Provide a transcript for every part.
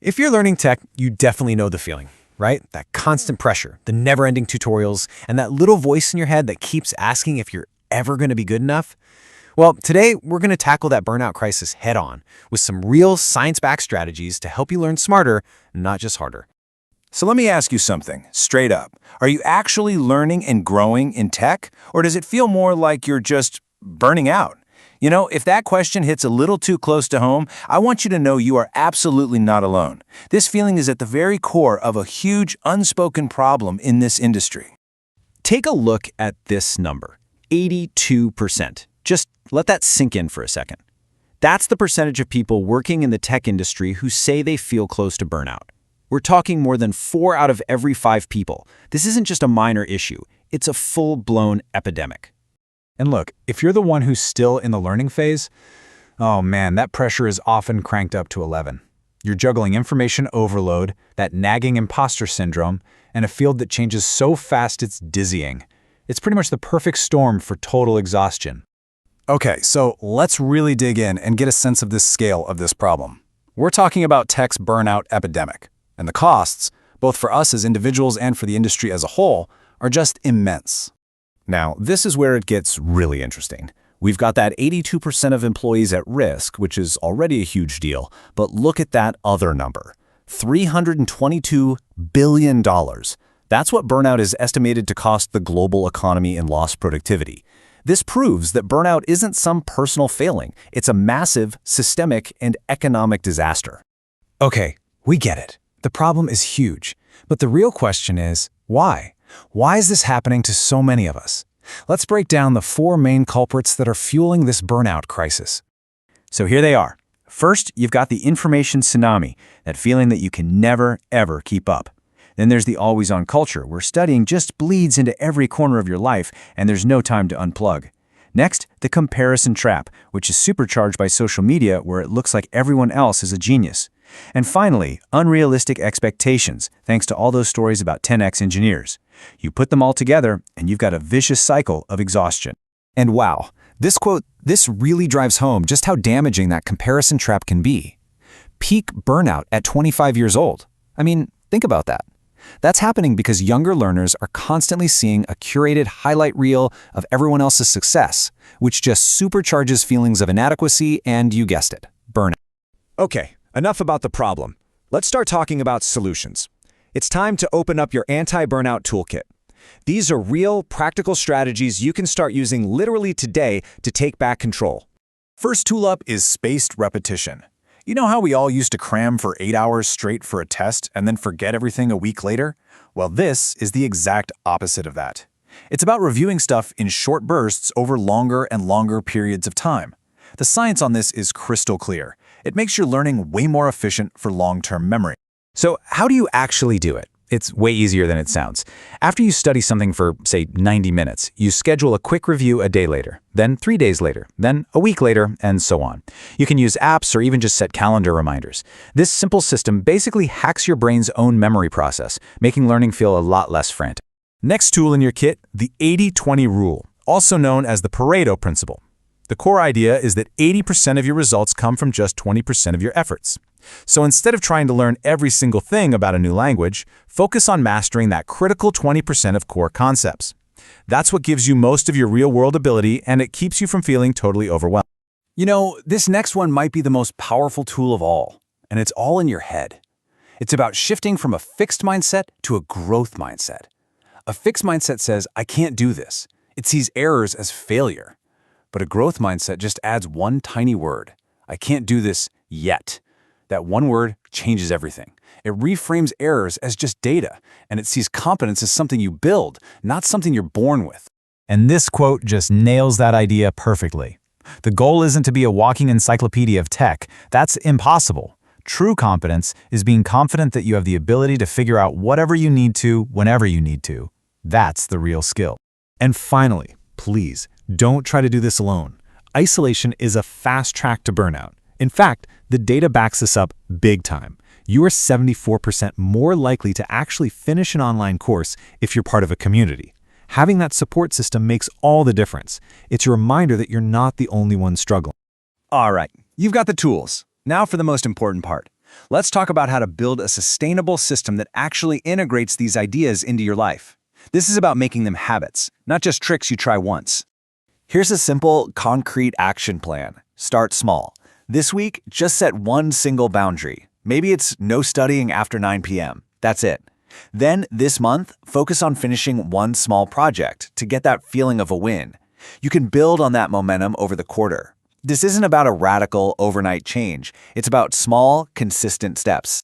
If you're learning tech, you definitely know the feeling, right? That constant pressure, the never-ending tutorials, and that little voice in your head that keeps asking if you're ever going to be good enough. Well, today we're going to tackle that burnout crisis head-on with some real science-backed strategies to help you learn smarter, not just harder. So let me ask you something, straight up. Are you actually learning and growing in tech, or does it feel more like you're just burning out? You know, if that question hits a little too close to home, I want you to know you are absolutely not alone. This feeling is at the very core of a huge unspoken problem in this industry. Take a look at this number, 82%. Just let that sink in for a second. That's the percentage of people working in the tech industry who say they feel close to burnout. We're talking more than 4 out of every 5 people. This isn't just a minor issue. It's a full-blown epidemic. And look, if you're the one who's still in the learning phase, oh man, that pressure is often cranked up to 11. You're juggling information overload, that nagging imposter syndrome, and a field that changes so fast it's dizzying. It's pretty much the perfect storm for total exhaustion. Okay, so let's really dig in and get a sense of the scale of this problem. We're talking about tech's burnout epidemic, and the costs, both for us as individuals and for the industry as a whole, are just immense. Now, this is where it gets really interesting. We've got that 82% of employees at risk, which is already a huge deal, but look at that other number, $322 billion. That's what burnout is estimated to cost the global economy in lost productivity. This proves that burnout isn't some personal failing. It's a massive, systemic, and economic disaster. Okay, we get it. The problem is huge. But the real question is, why? Why is this happening to so many of us? Let's break down the 4 main culprits that are fueling this burnout crisis. So here they are. First, you've got the information tsunami, that feeling that you can never, ever keep up. Then there's the always-on culture, where studying just bleeds into every corner of your life and there's no time to unplug. Next, the comparison trap, which is supercharged by social media where it looks like everyone else is a genius. And finally, unrealistic expectations, thanks to all those stories about 10x engineers. You put them all together, and you've got a vicious cycle of exhaustion. And wow, this really drives home just how damaging that comparison trap can be. Peak burnout at 25 years old. I mean, think about that. That's happening because younger learners are constantly seeing a curated highlight reel of everyone else's success, which just supercharges feelings of inadequacy and, you guessed it, burnout. Okay, enough about the problem. Let's start talking about solutions. It's time to open up your anti-burnout toolkit. These are real, practical strategies you can start using literally today to take back control. First tool up is spaced repetition. You know how we all used to cram for 8 hours straight for a test and then forget everything a week later? Well, this is the exact opposite of that. It's about reviewing stuff in short bursts over longer and longer periods of time. The science on this is crystal clear. It makes your learning way more efficient for long-term memory. So how do you actually do it? It's way easier than it sounds. After you study something for, say, 90 minutes, you schedule a quick review a day later, then 3 days later, then a week later, and so on. You can use apps or even just set calendar reminders. This simple system basically hacks your brain's own memory process, making learning feel a lot less frantic. Next tool in your kit, the 80-20 rule, also known as the Pareto principle. The core idea is that 80% of your results come from just 20% of your efforts. So instead of trying to learn every single thing about a new language, focus on mastering that critical 20% of core concepts. That's what gives you most of your real-world ability, and it keeps you from feeling totally overwhelmed. You know, this next one might be the most powerful tool of all, and it's all in your head. It's about shifting from a fixed mindset to a growth mindset. A fixed mindset says, I can't do this. It sees errors as failure. But a growth mindset just adds one tiny word. I can't do this yet. That one word changes everything. It reframes errors as just data, and it sees competence as something you build, not something you're born with. And this quote just nails that idea perfectly. The goal isn't to be a walking encyclopedia of tech. That's impossible. True competence is being confident that you have the ability to figure out whatever you need to, whenever you need to. That's the real skill. And finally, please, don't try to do this alone. Isolation is a fast track to burnout. In fact, the data backs this up big time. You are 74% more likely to actually finish an online course if you're part of a community. Having that support system makes all the difference. It's a reminder that you're not the only one struggling. All right, you've got the tools. Now for the most important part. Let's talk about how to build a sustainable system that actually integrates these ideas into your life. This is about making them habits, not just tricks you try once. Here's a simple, concrete action plan. Start small. This week, just set one single boundary. Maybe it's no studying after 9 p.m. That's it. Then, this month, focus on finishing one small project to get that feeling of a win. You can build on that momentum over the quarter. This isn't about a radical, overnight change. It's about small, consistent steps.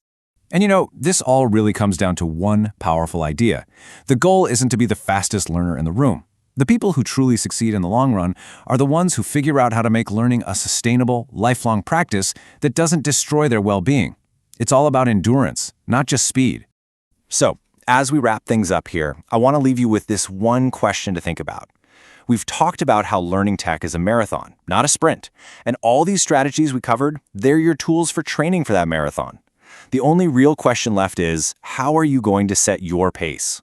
And this all really comes down to one powerful idea. The goal isn't to be the fastest learner in the room. The people who truly succeed in the long run are the ones who figure out how to make learning a sustainable, lifelong practice that doesn't destroy their well-being. It's all about endurance, not just speed. So, as we wrap things up here, I want to leave you with this one question to think about. We've talked about how learning tech is a marathon, not a sprint. And all these strategies we covered, they're your tools for training for that marathon. The only real question left is, how are you going to set your pace?